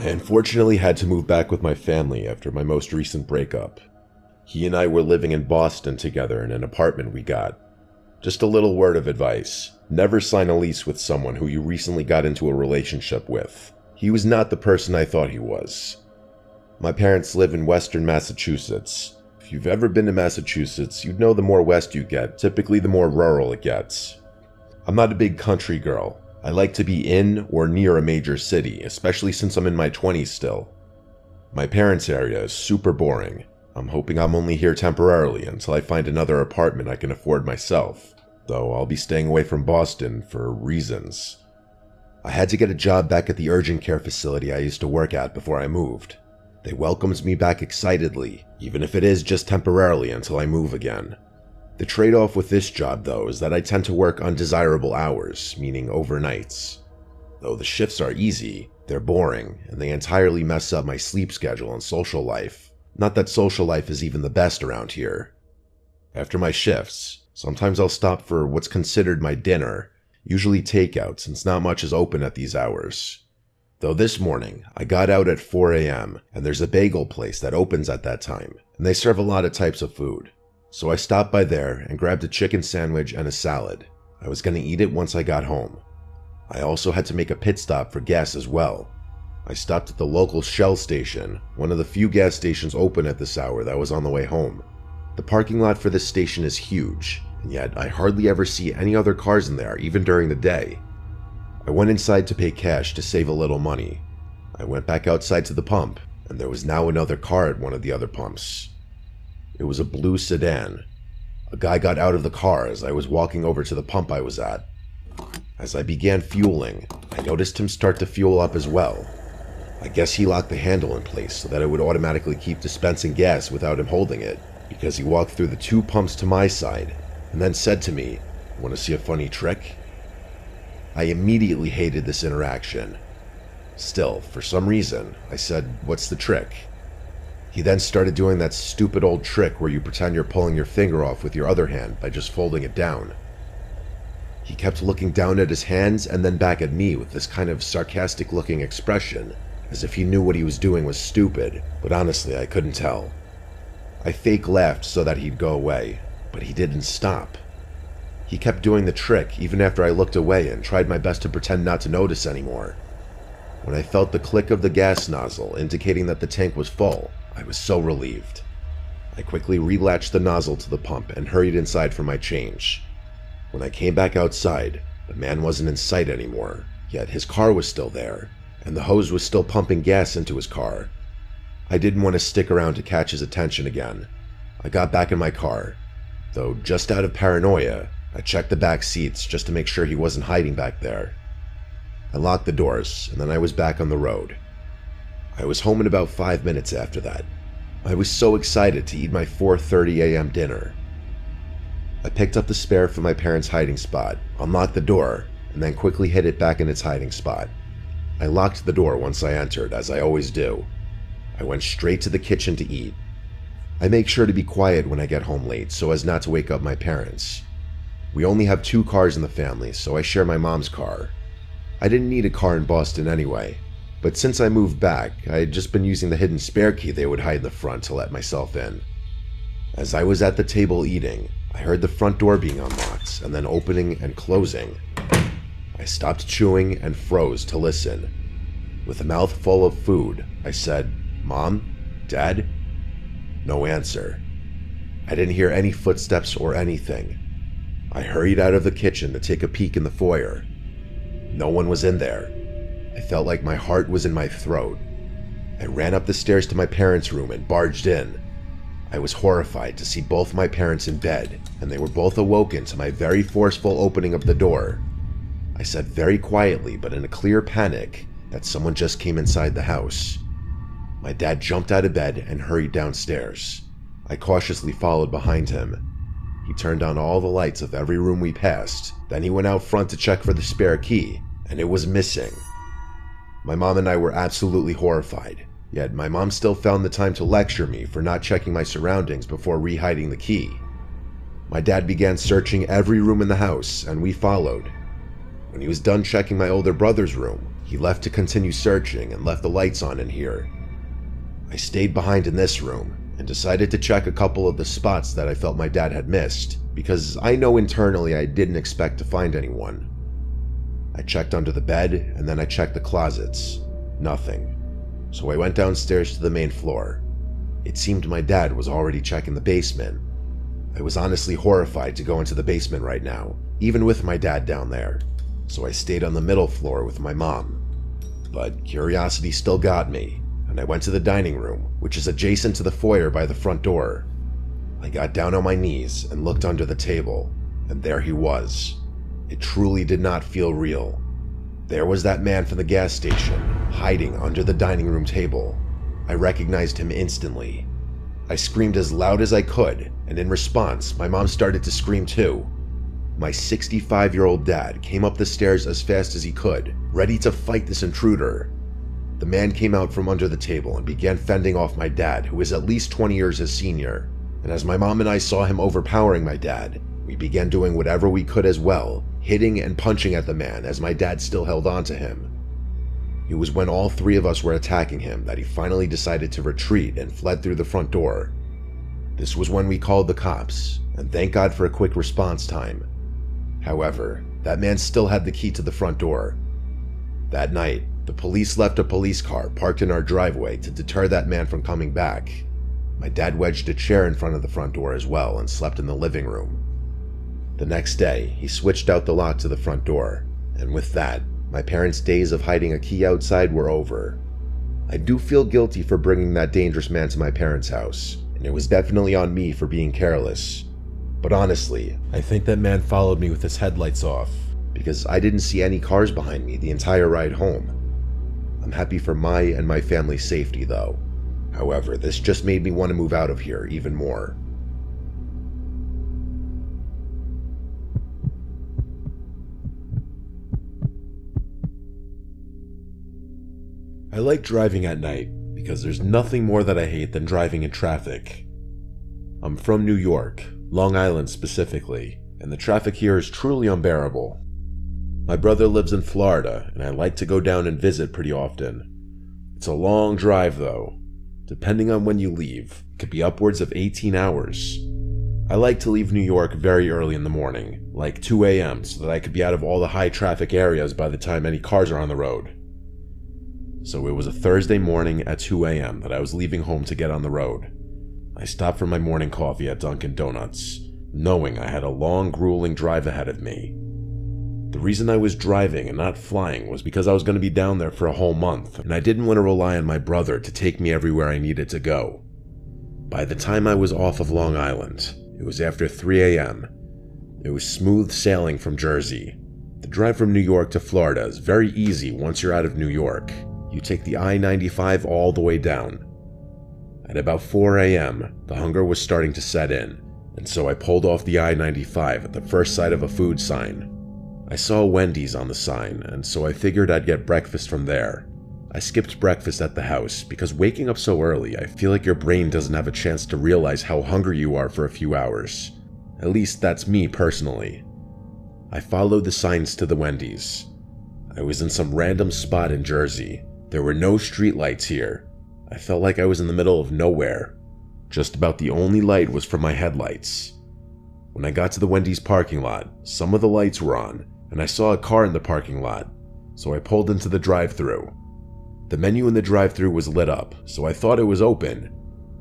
I unfortunately had to move back with my family after my most recent breakup. He and I were living in Boston together in an apartment we got. Just a little word of advice: never sign a lease with someone who you recently got into a relationship with. He was not the person I thought he was. My parents live in western Massachusetts. If you've ever been to Massachusetts, you'd know the more west you get, typically the more rural it gets. I'm not a big country girl. I like to be in or near a major city, especially since I'm in my 20s still. My parents' area is super boring. I'm hoping I'm only here temporarily until I find another apartment I can afford myself, though I'll be staying away from Boston for reasons. I had to get a job back at the urgent care facility I used to work at before I moved. They welcomed me back excitedly, even if it is just temporarily until I move again. The trade-off with this job, though, is that I tend to work undesirable hours, meaning overnights. Though the shifts are easy, they're boring, and they entirely mess up my sleep schedule and social life. Not that social life is even the best around here. After my shifts, sometimes I'll stop for what's considered my dinner, usually takeout since not much is open at these hours. Though this morning, I got out at 4 a.m., and there's a bagel place that opens at that time, and they serve a lot of types of food. So I stopped by there and grabbed a chicken sandwich and a salad. I was going to eat it once I got home. I also had to make a pit stop for gas as well. I stopped at the local Shell station, one of the few gas stations open at this hour that was on the way home. The parking lot for this station is huge, and yet I hardly ever see any other cars in there, even during the day. I went inside to pay cash to save a little money. I went back outside to the pump, and there was now another car at one of the other pumps. It was a blue sedan. A guy got out of the car as I was walking over to the pump I was at. As I began fueling, I noticed him start to fuel up as well. I guess he locked the handle in place so that it would automatically keep dispensing gas without him holding it, because he walked through the two pumps to my side and then said to me, "Want to see a funny trick?" I immediately hated this interaction. Still, for some reason, I said, "What's the trick?" He then started doing that stupid old trick where you pretend you're pulling your finger off with your other hand by just folding it down. He kept looking down at his hands and then back at me with this kind of sarcastic looking expression, as if he knew what he was doing was stupid, but honestly I couldn't tell. I fake laughed so that he'd go away, but he didn't stop. He kept doing the trick even after I looked away and tried my best to pretend not to notice anymore. When I felt the click of the gas nozzle indicating that the tank was full, I was so relieved. I quickly relatched the nozzle to the pump and hurried inside for my change. When I came back outside, the man wasn't in sight anymore, yet his car was still there, and the hose was still pumping gas into his car. I didn't want to stick around to catch his attention again. I got back in my car, though just out of paranoia, I checked the back seats just to make sure he wasn't hiding back there. I locked the doors, and then I was back on the road. I was home in about 5 minutes after that. I was so excited to eat my 4:30 a.m. dinner. I picked up the spare from my parents' hiding spot, unlocked the door, and then quickly hid it back in its hiding spot. I locked the door once I entered, as I always do. I went straight to the kitchen to eat. I make sure to be quiet when I get home late so as not to wake up my parents. We only have 2 cars in the family, so I share my mom's car. I didn't need a car in Boston anyway, but since I moved back, I had just been using the hidden spare key they would hide in the front to let myself in. As I was at the table eating, I heard the front door being unlocked and then opening and closing. I stopped chewing and froze to listen. With a mouth full of food, I said, "Mom? Dad?" No answer. I didn't hear any footsteps or anything. I hurried out of the kitchen to take a peek in the foyer. No one was in there. I felt like my heart was in my throat. I ran up the stairs to my parents' room and barged in. I was horrified to see both my parents in bed, and they were both awoken to my very forceful opening of the door. I said very quietly but in a clear panic that someone just came inside the house. My dad jumped out of bed and hurried downstairs. I cautiously followed behind him. He turned on all the lights of every room we passed, then he went out front to check for the spare key, and it was missing. My mom and I were absolutely horrified, yet my mom still found the time to lecture me for not checking my surroundings before re-hiding the key. My dad began searching every room in the house, and we followed. When he was done checking my older brother's room, he He left to continue searching and left the lights on in here. I stayed behind in this room and decided to check a couple of the spots that I felt my dad had missed, because I know internally I didn't expect to find anyone. I checked under the bed and then I checked the closets. Nothing. So I went downstairs to the main floor. It seemed my dad was already checking the basement. I was honestly horrified to go into the basement right now, even with my dad down there, so I stayed on the middle floor with my mom. But curiosity still got me, and I went to the dining room, which is adjacent to the foyer by the front door. I got down on my knees and looked under the table, and there he was. It truly did not feel real. There was that man from the gas station, hiding under the dining room table. I recognized him instantly. I screamed as loud as I could, and in response, my mom started to scream too. My 65-year-old dad came up the stairs as fast as he could, ready to fight this intruder. The man came out from under the table and began fending off my dad, who is at least 20 years his senior. And as my mom and I saw him overpowering my dad, we began doing whatever we could as well, hitting and punching at the man as my dad still held on to him. It was when all three of us were attacking him that he finally decided to retreat and fled through the front door. This was when we called the cops, and thank God for a quick response time. However, that man still had the key to the front door. That night, the police left a police car parked in our driveway to deter that man from coming back. My dad wedged a chair in front of the front door as well and slept in the living room. The next day, he switched out the lock to the front door, and with that, my parents' days of hiding a key outside were over. I do feel guilty for bringing that dangerous man to my parents' house, and it was definitely on me for being careless. But honestly, I think that man followed me with his headlights off, because I didn't see any cars behind me the entire ride home. I'm happy for my and my family's safety though. However, this just made me want to move out of here even more. I like driving at night because there's nothing more that I hate than driving in traffic. I'm from New York, Long Island specifically, and the traffic here is truly unbearable. My brother lives in Florida, and I like to go down and visit pretty often. It's a long drive though. Depending on when you leave, it could be upwards of 18 hours. I like to leave New York very early in the morning, like 2 a.m., so that I could be out of all the high traffic areas by the time any cars are on the road. So it was a Thursday morning at 2 a.m. that I was leaving home to get on the road. I stopped for my morning coffee at Dunkin' Donuts, knowing I had a long, grueling drive ahead of me. The reason I was driving and not flying was because I was going to be down there for a whole month, and I didn't want to rely on my brother to take me everywhere I needed to go. By the time I was off of Long Island, it was after 3 a.m. It was smooth sailing from Jersey. The drive from New York to Florida is very easy once you're out of New York. You take the I-95 all the way down. At about 4 a.m., the hunger was starting to set in, and so I pulled off the I-95 at the first sight of a food sign. I saw Wendy's on the sign, and so I figured I'd get breakfast from there. I skipped breakfast at the house because waking up so early, I feel like your brain doesn't have a chance to realize how hungry you are for a few hours. At least that's me personally. I followed the signs to the Wendy's. I was in some random spot in Jersey. There were no streetlights here. I felt like I was in the middle of nowhere. Just about the only light was from my headlights. When I got to the Wendy's parking lot, some of the lights were on, and I saw a car in the parking lot, so I pulled into the drive-thru. The menu in the drive-thru was lit up, so I thought it was open,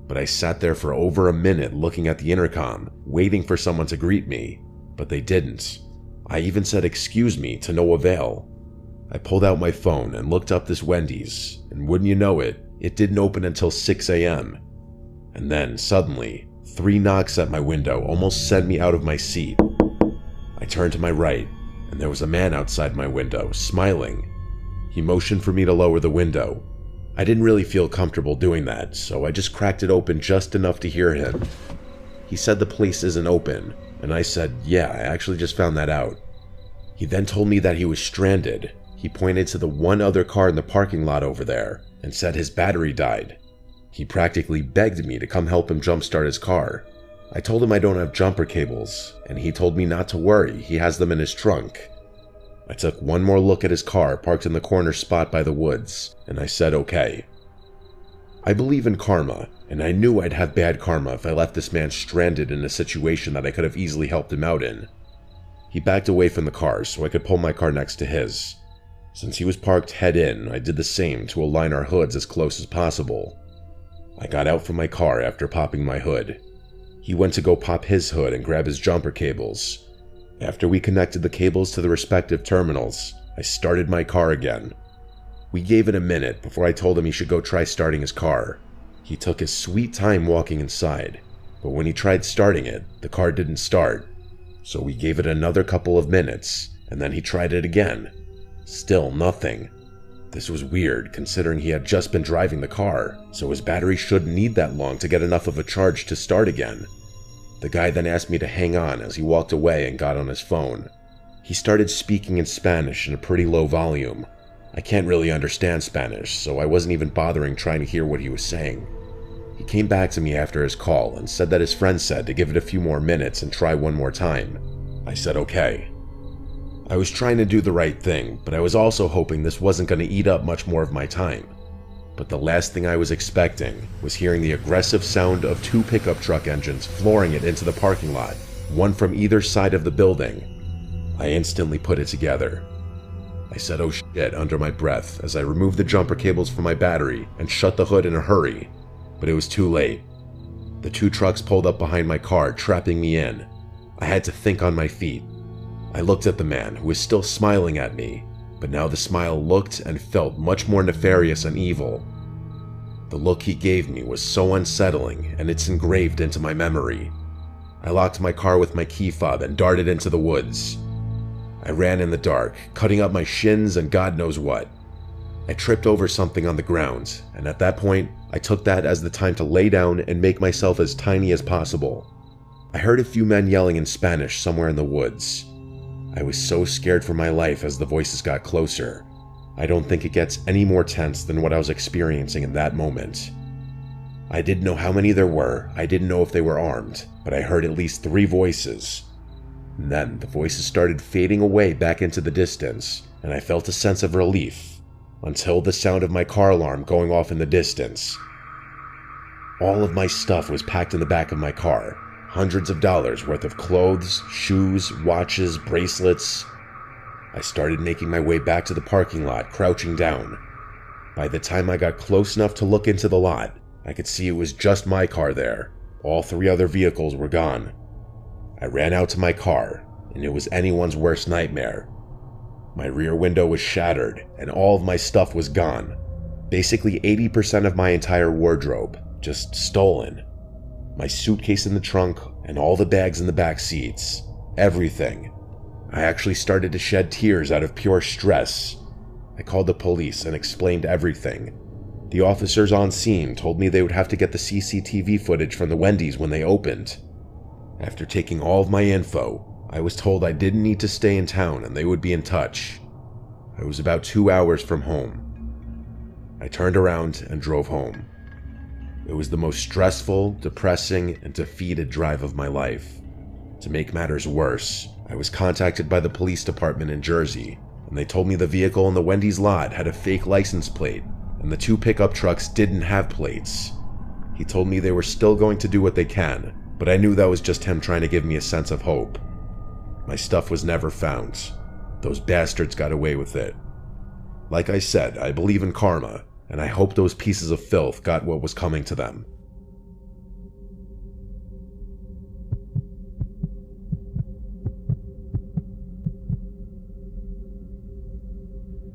but I sat there for over a minute looking at the intercom, waiting for someone to greet me, but they didn't. I even said "excuse me" to no avail. I pulled out my phone and looked up this Wendy's, and wouldn't you know it, it didn't open until 6 a.m. And then, suddenly, 3 knocks at my window almost sent me out of my seat. I turned to my right, and there was a man outside my window, smiling. He motioned for me to lower the window. I didn't really feel comfortable doing that, so I just cracked it open just enough to hear him. He said the place isn't open, and I said, yeah, I actually just found that out. He then told me that he was stranded. He pointed to the one other car in the parking lot over there, and said his battery died. He practically begged me to come help him jumpstart his car. I told him I don't have jumper cables, and he told me not to worry, he has them in his trunk. I took one more look at his car parked in the corner spot by the woods, and I said okay. I believe in karma, and I knew I'd have bad karma if I left this man stranded in a situation that I could have easily helped him out in. He backed away from the car so I could pull my car next to his. Since he was parked head in, I did the same to align our hoods as close as possible. I got out from my car after popping my hood. He went to go pop his hood and grab his jumper cables. After we connected the cables to the respective terminals, I started my car again. We gave it a minute before I told him he should go try starting his car. He took his sweet time walking inside, but when he tried starting it, the car didn't start. So we gave it another couple of minutes, and then he tried it again. Still nothing. This was weird considering he had just been driving the car, so his battery shouldn't need that long to get enough of a charge to start again. The guy then asked me to hang on as he walked away and got on his phone. He started speaking in Spanish in a pretty low volume. I can't really understand Spanish, so I wasn't even bothering trying to hear what he was saying. He came back to me after his call and said that his friend said to give it a few more minutes and try one more time. I said okay. I was trying to do the right thing, but I was also hoping this wasn't going to eat up much more of my time. But the last thing I was expecting was hearing the aggressive sound of 2 pickup truck engines flooring it into the parking lot, one from either side of the building. I instantly put it together. I said oh shit under my breath as I removed the jumper cables from my battery and shut the hood in a hurry, but it was too late. The 2 trucks pulled up behind my car, trapping me in. I had to think on my feet. I looked at the man, who was still smiling at me, but now the smile looked and felt much more nefarious and evil. The look he gave me was so unsettling, and it's engraved into my memory. I locked my car with my key fob and darted into the woods. I ran in the dark, cutting up my shins and God knows what. I tripped over something on the ground, and at that point, I took that as the time to lay down and make myself as tiny as possible. I heard a few men yelling in Spanish somewhere in the woods. I was so scared for my life as the voices got closer. I don't think it gets any more tense than what I was experiencing in that moment. I didn't know how many there were, I didn't know if they were armed, but I heard at least 3 voices. And then the voices started fading away back into the distance, and I felt a sense of relief, until the sound of my car alarm going off in the distance. All of my stuff was packed in the back of my car. Hundreds of dollars worth of clothes, shoes, watches, bracelets. I started making my way back to the parking lot, crouching down. By the time I got close enough to look into the lot, I could see it was just my car there. All 3 other vehicles were gone. I ran out to my car, and it was anyone's worst nightmare. My rear window was shattered, and all of my stuff was gone. Basically 80% of my entire wardrobe, just stolen. My suitcase in the trunk, and all the bags in the back seats. Everything. I actually started to shed tears out of pure stress. I called the police and explained everything. The officers on scene told me they would have to get the CCTV footage from the Wendy's when they opened. After taking all of my info, I was told I didn't need to stay in town and they would be in touch. I was about 2 hours from home. I turned around and drove home. It was the most stressful, depressing, and defeated drive of my life. To make matters worse, I was contacted by the police department in Jersey, and they told me the vehicle in the Wendy's lot had a fake license plate, and the 2 pickup trucks didn't have plates. He told me they were still going to do what they can, but I knew that was just him trying to give me a sense of hope. My stuff was never found. Those bastards got away with it. Like I said, I believe in karma, and I hope those pieces of filth got what was coming to them.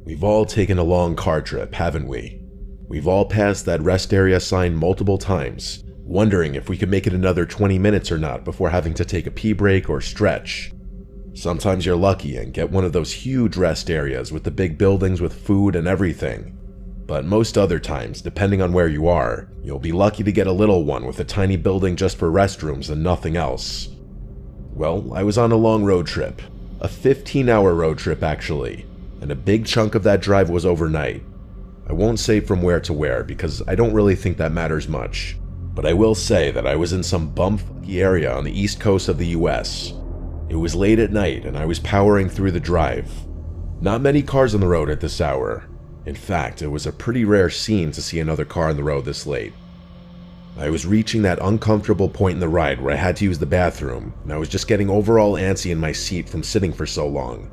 We've all taken a long car trip, haven't we? We've all passed that rest area sign multiple times, wondering if we could make it another 20 minutes or not before having to take a pee break or stretch. Sometimes you're lucky and get one of those huge rest areas with the big buildings with food and everything. But most other times, depending on where you are, you'll be lucky to get a little one with a tiny building just for restrooms and nothing else. Well, I was on a long road trip. A 15-hour road trip, actually. And a big chunk of that drive was overnight. I won't say from where to where because I don't really think that matters much. But I will say that I was in some bumfucky area on the east coast of the US. It was late at night and I was powering through the drive. Not many cars on the road at this hour. In fact, it was a pretty rare scene to see another car on the road this late. I was reaching that uncomfortable point in the ride where I had to use the bathroom, and I was just getting overall antsy in my seat from sitting for so long.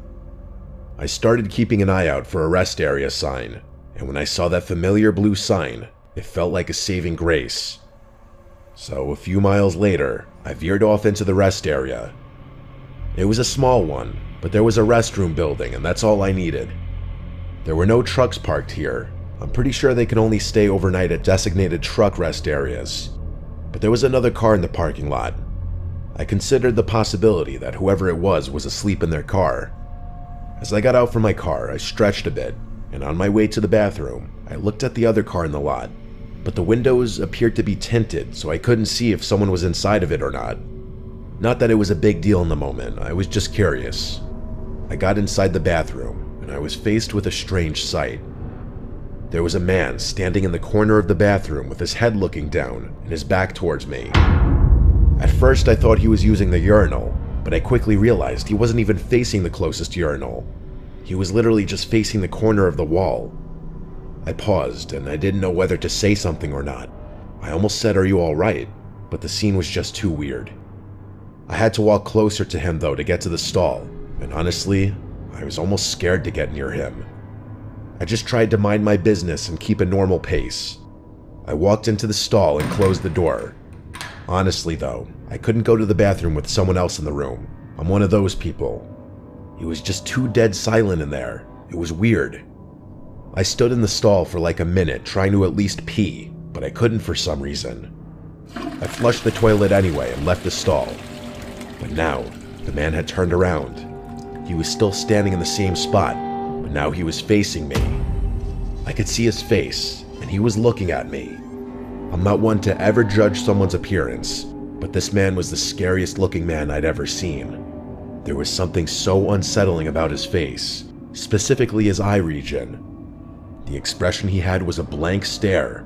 I started keeping an eye out for a rest area sign, and when I saw that familiar blue sign, it felt like a saving grace. So a few miles later, I veered off into the rest area. It was a small one, but there was a restroom building, and that's all I needed. There were no trucks parked here. I'm pretty sure they can only stay overnight at designated truck rest areas. But there was another car in the parking lot. I considered the possibility that whoever it was asleep in their car. As I got out from my car, I stretched a bit, and on my way to the bathroom, I looked at the other car in the lot. But the windows appeared to be tinted, so I couldn't see if someone was inside of it or not. Not that it was a big deal in the moment, I was just curious. I got inside the bathroom, and I was faced with a strange sight. There was a man standing in the corner of the bathroom with his head looking down and his back towards me. At first I thought he was using the urinal, but I quickly realized he wasn't even facing the closest urinal. He was literally just facing the corner of the wall. I paused, and I didn't know whether to say something or not. I almost said, "Are you alright?" but the scene was just too weird. I had to walk closer to him though to get to the stall, and honestly, I was almost scared to get near him. I just tried to mind my business and keep a normal pace. I walked into the stall and closed the door. Honestly though, I couldn't go to the bathroom with someone else in the room. I'm one of those people. He was just too dead silent in there. It was weird. I stood in the stall for like a minute trying to at least pee, but I couldn't for some reason. I flushed the toilet anyway and left the stall. But now, the man had turned around. He was still standing in the same spot, but now he was facing me. I could see his face, and he was looking at me. I'm not one to ever judge someone's appearance, but this man was the scariest looking man I'd ever seen. There was something so unsettling about his face, specifically his eye region. The expression he had was a blank stare.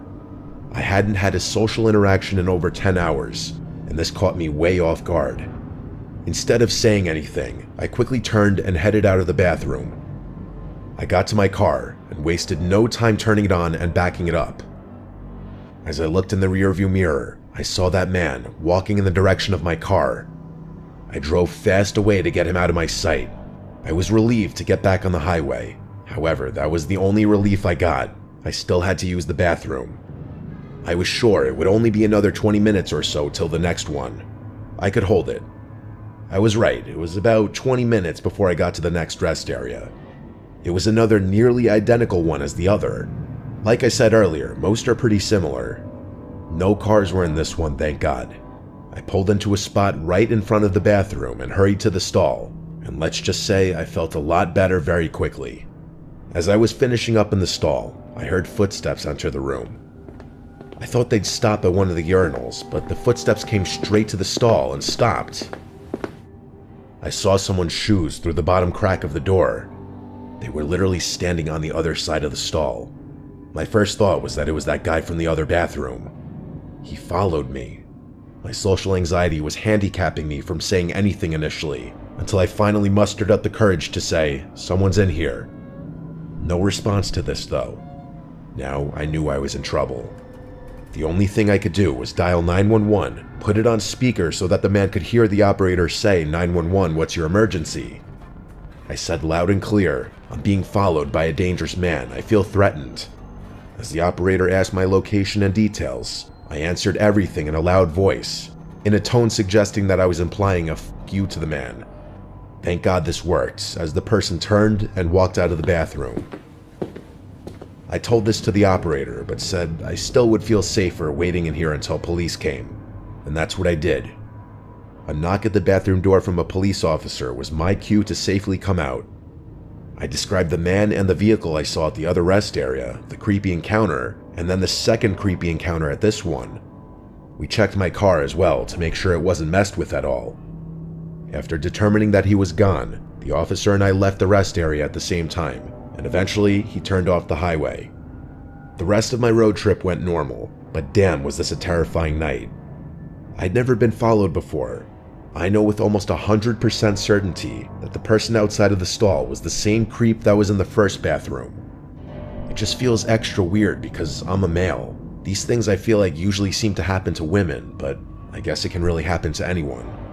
I hadn't had a social interaction in over 10 hours, and this caught me way off guard. Instead of saying anything, I quickly turned and headed out of the bathroom. I got to my car and wasted no time turning it on and backing it up. As I looked in the rearview mirror, I saw that man walking in the direction of my car. I drove fast away to get him out of my sight. I was relieved to get back on the highway. However, that was the only relief I got. I still had to use the bathroom. I was sure it would only be another 20 minutes or so till the next one. I could hold it. I was right, it was about 20 minutes before I got to the next rest area. It was another nearly identical one as the other. Like I said earlier, most are pretty similar. No cars were in this one, thank God. I pulled into a spot right in front of the bathroom and hurried to the stall, and let's just say I felt a lot better very quickly. As I was finishing up in the stall, I heard footsteps enter the room. I thought they'd stop at one of the urinals, but the footsteps came straight to the stall and stopped. I saw someone's shoes through the bottom crack of the door. They were literally standing on the other side of the stall. My first thought was that it was that guy from the other bathroom. He followed me. My social anxiety was handicapping me from saying anything initially, until I finally mustered up the courage to say, "Someone's in here." No response to this though. Now I knew I was in trouble. The only thing I could do was dial 911, put it on speaker so that the man could hear the operator say, "911, what's your emergency?" I said loud and clear, "I'm being followed by a dangerous man. I feel threatened." As the operator asked my location and details, I answered everything in a loud voice, in a tone suggesting that I was implying a "f*** you" to the man. Thank God this worked, as the person turned and walked out of the bathroom. I told this to the operator, but said I still would feel safer waiting in here until police came, and that's what I did. A knock at the bathroom door from a police officer was my cue to safely come out. I described the man and the vehicle I saw at the other rest area, the creepy encounter, and then the second creepy encounter at this one. We checked my car as well to make sure it wasn't messed with at all. After determining that he was gone, the officer and I left the rest area at the same time, and eventually he turned off the highway. The rest of my road trip went normal, but damn was this a terrifying night. I'd never been followed before. I know with almost 100% certainty that the person outside of the stall was the same creep that was in the first bathroom. It just feels extra weird because I'm a male. These things I feel like usually seem to happen to women, but I guess it can really happen to anyone.